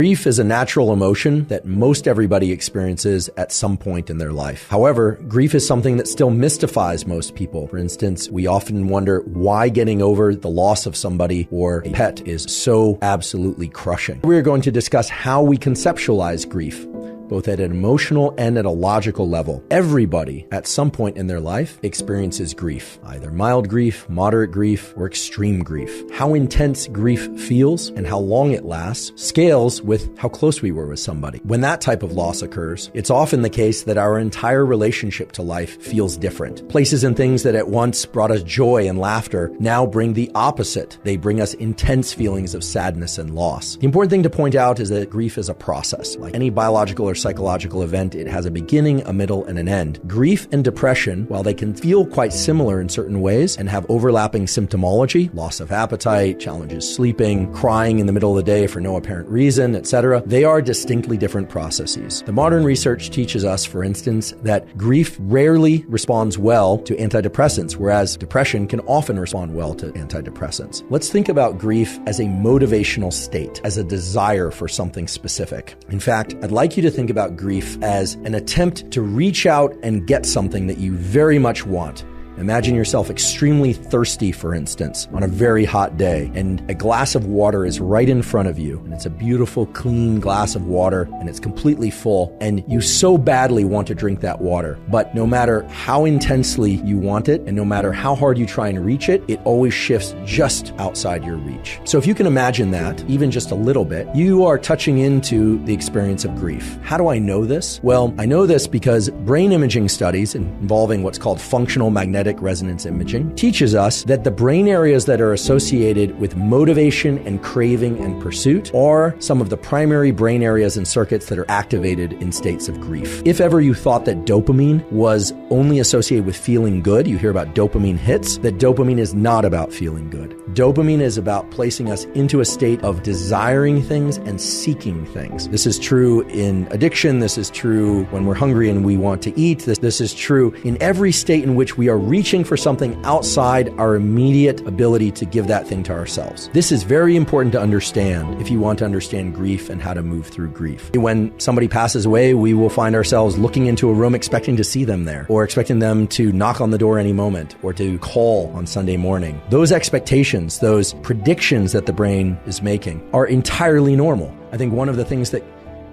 Grief is a natural emotion that most everybody experiences at some point in their life. However, grief is something that still mystifies most people. For instance, we often wonder why getting over the loss of somebody or a pet is so absolutely crushing. We are going to discuss how we conceptualize grief, both at an emotional and at a logical level. Everybody at some point in their life experiences grief, either mild grief, moderate grief, or extreme grief. How intense grief feels and how long it lasts scales with how close we were with somebody. When that type of loss occurs, it's often the case that our entire relationship to life feels different. Places and things that at once brought us joy and laughter now bring the opposite. They bring us intense feelings of sadness and loss. The important thing to point out is that grief is a process. Like any biological or psychological event, it has a beginning, a middle, and an end. Grief and depression, while they can feel quite similar in certain ways and have overlapping symptomology, loss of appetite, challenges sleeping, crying in the middle of the day for no apparent reason, etc., they are distinctly different processes. The modern research teaches us, for instance, that grief rarely responds well to antidepressants, whereas depression can often respond well to antidepressants. Let's think about grief as a motivational state, as a desire for something specific. In fact, I'd like you to think about grief as an attempt to reach out and get something that you very much want. Imagine yourself extremely thirsty, for instance, on a very hot day, and a glass of water is right in front of you, and it's a beautiful, clean glass of water, and it's completely full, and you so badly want to drink that water. But no matter how intensely you want it, and no matter how hard you try and reach it, it always shifts just outside your reach. So if you can imagine that, even just a little bit, you are touching into the experience of grief. How do I know this? Well, I know this because brain imaging studies involving what's called functional magnetic resonance imaging teaches us that the brain areas that are associated with motivation and craving and pursuit are some of the primary brain areas and circuits that are activated in states of grief. If ever you thought that dopamine was only associated with feeling good, you hear about dopamine hits, that dopamine is not about feeling good. Dopamine is about placing us into a state of desiring things and seeking things. This is true in addiction. This is true when we're hungry and we want to eat. This is true in every state in which we are reaching for something outside our immediate ability to give that thing to ourselves. This is very important to understand if you want to understand grief and how to move through grief. When somebody passes away, we will find ourselves looking into a room expecting to see them there, or expecting them to knock on the door any moment, or to call on Sunday morning. Those expectations, those predictions that the brain is making are entirely normal. I think one of the things that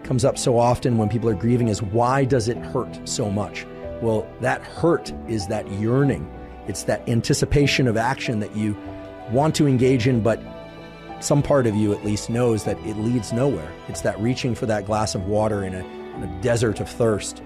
comes up so often when people are grieving is, why does it hurt so much? Well, that hurt is that yearning. It's that anticipation of action that you want to engage in, but some part of you at least knows that it leads nowhere. It's that reaching for that glass of water in a desert of thirst,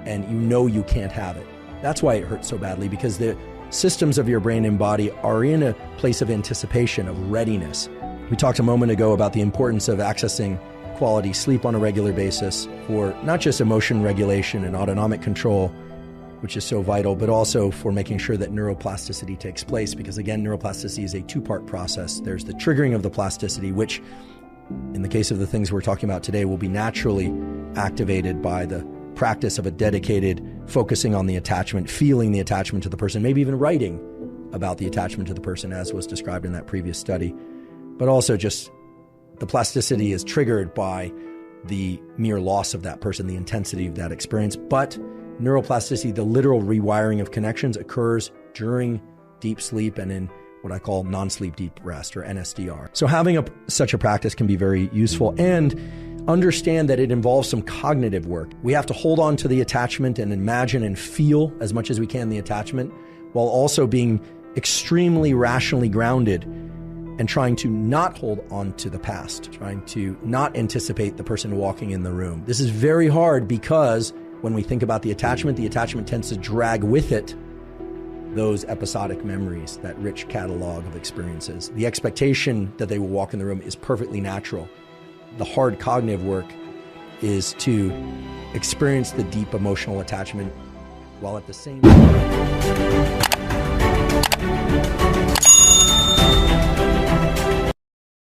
and you know you can't have it. That's why it hurts so badly, because the systems of your brain and body are in a place of anticipation, of readiness. We talked a moment ago about the importance of accessing quality sleep on a regular basis for not just emotion regulation and autonomic control, which is so vital, but also for making sure that neuroplasticity takes place. Because again, neuroplasticity is a two-part process. There's the triggering of the plasticity, which in the case of the things we're talking about today will be naturally activated by the practice of a dedicated focusing on the attachment, feeling the attachment to the person, maybe even writing about the attachment to the person as was described in that previous study. But also just the plasticity is triggered by the mere loss of that person, the intensity of that experience. But neuroplasticity, the literal rewiring of connections, occurs during deep sleep and in what I call non-sleep deep rest, or NSDR. So having such a practice can be very useful, and understand that it involves some cognitive work. We have to hold on to the attachment and imagine and feel as much as we can the attachment, while also being extremely rationally grounded and trying to not hold on to the past, trying to not anticipate the person walking in the room. This is very hard because when we think about the attachment tends to drag with it those episodic memories, that rich catalog of experiences. The expectation that they will walk in the room is perfectly natural. The hard cognitive work is to experience the deep emotional attachment while at the same time